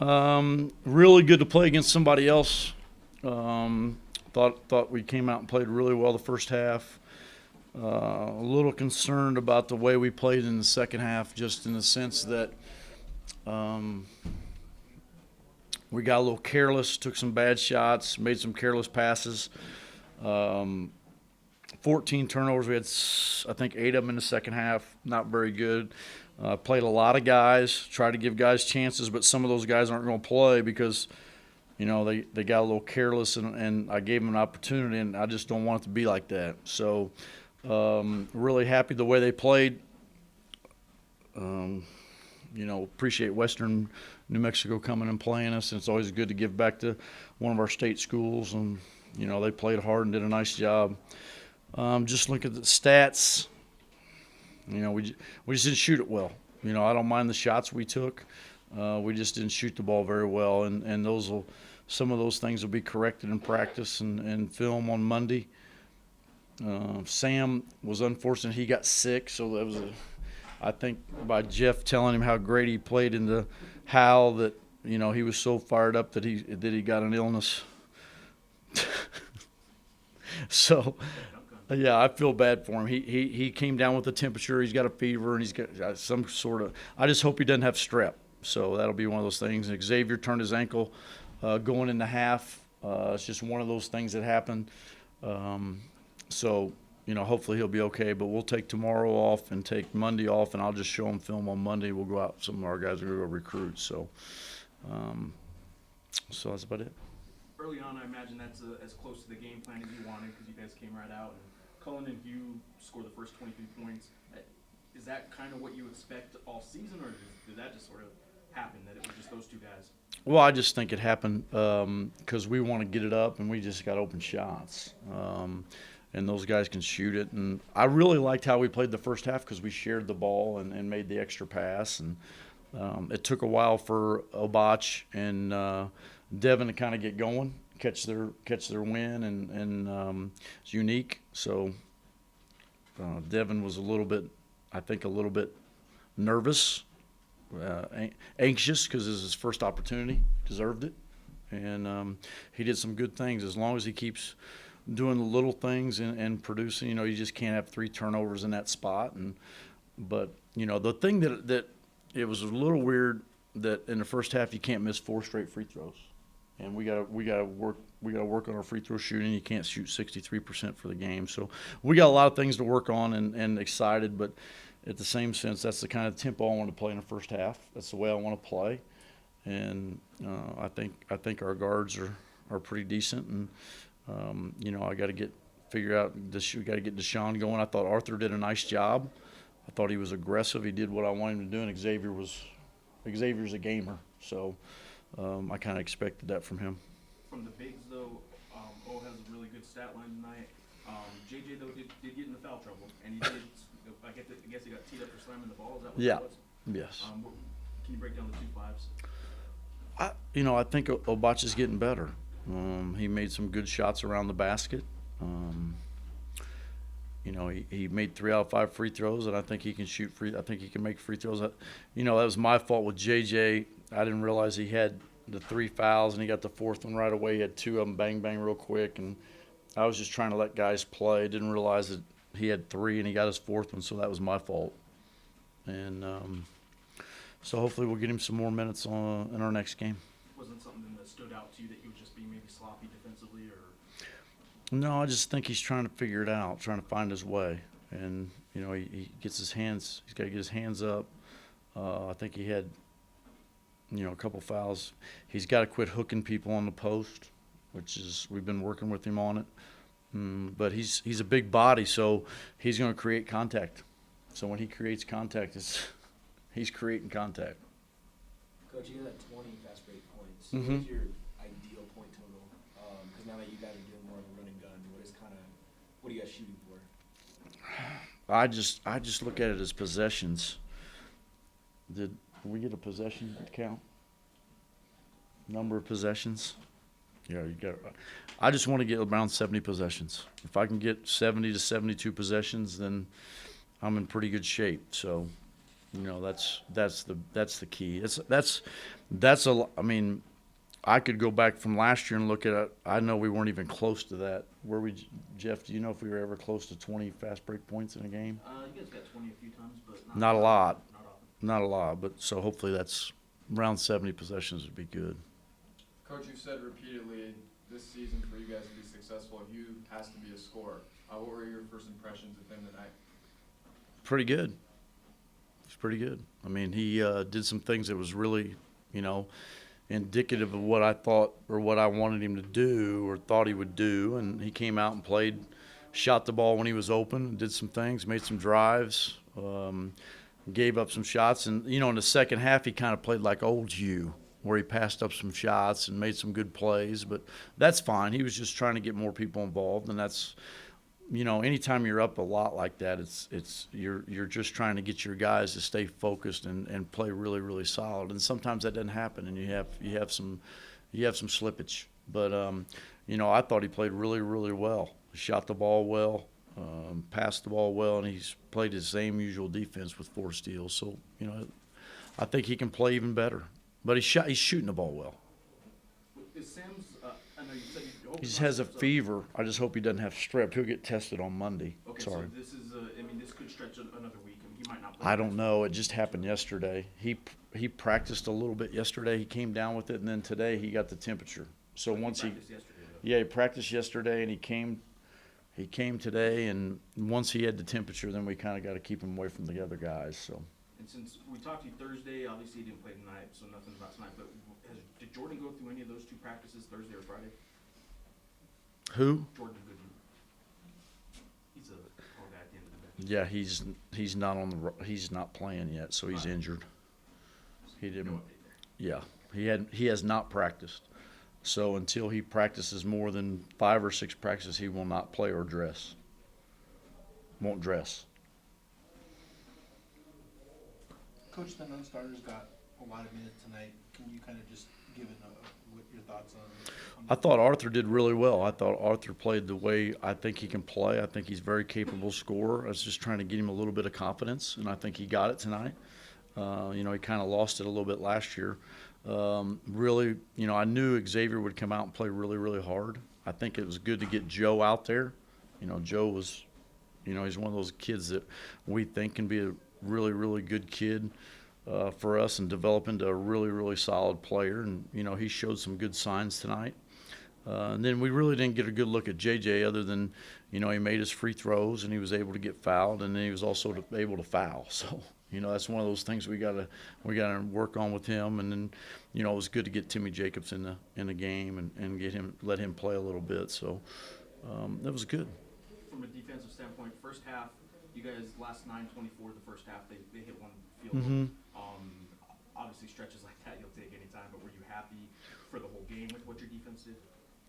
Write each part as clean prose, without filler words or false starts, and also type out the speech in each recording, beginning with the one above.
Really good to play against somebody else. Thought we came out and played really well the first half. A little concerned about the way we played in the second half, just in the sense that um, we got a little careless, took some bad shots, made some careless passes. Um, 14 turnovers. We had, I think, 8 of them in the second half. Not very good. Played a lot of guys, tried to give guys chances, but some of those guys aren't going to play because, they got a little careless, and I gave them an opportunity, and I just don't want it to be like that. So, really happy the way they played. Um, appreciate Western New Mexico coming and playing us. And it's always good to give back to one of our state schools, and they played hard and did a nice job. Just look at the stats. We just didn't shoot it well. I don't mind the shots we took. We just didn't shoot the ball very well, and some of those things will be corrected in practice and film on Monday. Sam was unfortunate; he got sick, so that was I think by Jeff telling him how great he played in the Hal that he was so fired up that he got an illness. So. Yeah, I feel bad for him. He came down with a temperature. He's got a fever, and he's got some sort of. I just hope he doesn't have strep. So that'll be one of those things. And Xavier turned his ankle going into half. It's just one of those things that happen. So hopefully he'll be okay. But we'll take tomorrow off and take Monday off, and I'll just show him film on Monday. We'll go out. Some of our guys are going to go recruit. So that's about it. Early on, I imagine that's as close to the game plan as you wanted because you guys came right out. Cullen and Hugh scored the first 23 points. Is that kind of what you expect all season, or did that just sort of happen, that it was just those two guys? Well, I just think it happened because we want to get it up, and we just got open shots. And those guys can shoot it. And I really liked how we played the first half because we shared the ball and made the extra pass. And it took a while for Obach and Devin to kind of get going, catch their win, and it's unique. So Devin was a little bit nervous, anxious because it was his first opportunity, deserved it, and he did some good things. As long as he keeps doing the little things and producing, you just can't have 3 turnovers in that spot. But the thing that it was a little weird that in the first half you can't miss 4 straight free throws. And we gotta work on our free throw shooting. You can't shoot 63% for the game, so we got a lot of things to work on and excited. But at the same sense, that's the kind of tempo I want to play in the first half. That's the way I want to play, and I think our guards are pretty decent. And I got to figure out this. We got to get Deshaun going. I thought Arthur did a nice job. I thought he was aggressive. He did what I wanted him to do, and Xavier's a gamer, so. I kind of expected that from him. From the bigs, though, O has a really good stat line tonight. JJ, though, did get into foul trouble, and he did. I guess he got teed up for slamming the ball. Is that what it was? Yes. Can you break down the 2 fives? I think Obach is getting better. He made some good shots around the basket. He made 3 out of 5 free throws, and I think he can shoot free. I think he can make free throws. That was my fault with JJ. I didn't realize he had the 3 fouls, and he got the 4th one right away. He had 2 of them, bang, bang, real quick. And I was just trying to let guys play. Didn't realize that he had 3, and he got his 4th one, so that was my fault. And so hopefully we'll get him some more minutes in our next game. Wasn't something that stood out to you that he was just being maybe sloppy defensively, or? No, I just think he's trying to figure it out, trying to find his way. And, he gets his hands – he's got to get his hands up. I think he had – a couple fouls. He's got to quit hooking people on the post, we've been working with him on it. But he's a big body, so he's going to create contact. So when he creates contact, he's creating contact. Coach, you had 20 fast break points. Mm-hmm. What's your ideal point total? Because now that you guys are doing more of a run and gun, what are you guys shooting for? I just look at it as possessions. Did we get a possession count? Number of possessions? Yeah, I just want to get around 70 possessions. If I can get 70 to 72 possessions, then I'm in pretty good shape. So You know, that's the key. I mean, I could go back from last year and look at it. I know we weren't even close to that. Were we, Jeff? Do you know if we were ever close to 20 fast break points in a game? You guys got 20 a few times, but Not a lot. Not often. Not a lot, but so hopefully that's around 70 possessions would be good. Coach, you've said repeatedly this season for you guys to be successful, Hugh has to be a scorer. What were your first impressions of him tonight? Pretty good. He's pretty good. I mean, he did some things that was really, you know, indicative of what I thought or what I wanted him to do or thought he would do. And he came out and played, shot the ball when he was open, did some things, made some drives, gave up some shots. And, you know, in the second half, he kind of played like old Hugh, where he passed up some shots and made some good plays. But that's fine. He was just trying to get more people involved, and that's – you know, anytime you're up a lot like that, you're just trying to get your guys to stay focused and play really, really solid. And sometimes that doesn't happen, and you have some slippage. But you know, I thought he played really, really well. He shot the ball well, passed the ball well, and he's played his same usual defense with 4 steals. So you know, I think he can play even better. But he's shooting the ball well. Is Sam's? I know you said He just has a fever. I just hope he doesn't have strep. He'll get tested on Monday. Okay, Sorry. so this is. I mean, this could stretch another week. I mean, he might not play. I don't know. It just happened yesterday. He practiced a little bit yesterday. He came down with it, and then today he got the temperature. So once he practiced yesterday, though. yeah, he practiced yesterday, and he came today, and once he had the temperature, then we kind of got to keep him away from the other guys. So And since we talked to you Thursday, obviously he didn't play tonight, so nothing about tonight. But did Jordan go through any of those 2 practices, Thursday or Friday? who? Jordan Goodwin. He's a tall guy at the end of the day. Yeah, he's not he's not playing yet, so he's Right. injured. He No didn't. update there. Yeah, he has not practiced. So until he practices more than 5 or 6 practices, he will not play or dress. Won't dress. Coach, the non-starters got a lot of minutes tonight. Can you kind of just give it what your thoughts on I thought Arthur did really well. I thought Arthur played the way I think he can play. I think he's a very capable scorer. I was just trying to get him a little bit of confidence, and I think he got it tonight. You know, he kind of lost it a little bit last year. Really, you know, I knew Xavier would come out and play really, really hard. I think it was good to get Joe out there. You know, Joe was, you know, he's one of those kids that we think can be a really, really good kid for us and develop into a really, really solid player. And, you know, he showed some good signs tonight. And then we really didn't get a good look at JJ other than, you know, he made his free throws and he was able to get fouled, and then he was also able to foul. So, you know, that's one of those things we gotta work on with him. And then, you know, it was good to get Timmy Jacobs in the game and let him play a little bit. So that was good. From a defensive standpoint, first half, you guys last 9-24. The first half, they hit 1 field goal. Obviously, stretches like that you'll take any time. But were you happy for the whole game with what your defense did?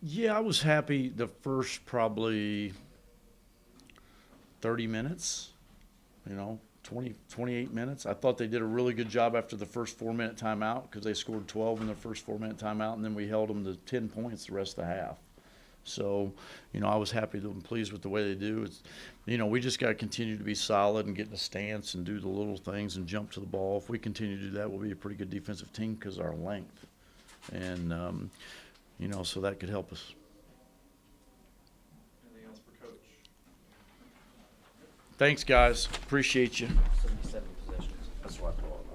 Yeah, I was happy the first probably 30 minutes, you know, 28 minutes. I thought they did a really good job after the first 4-minute timeout because they scored 12 in the first 4-minute timeout, and then we held them to 10 points the rest of the half. So, you know, I was happy and pleased with the way they do. It's, you know, we just got to continue to be solid and get in the stance and do the little things and jump to the ball. If we continue to do that, we'll be a pretty good defensive team because of our length. And, you know, so that could help us. Anything else for Coach? Thanks, guys. Appreciate you. So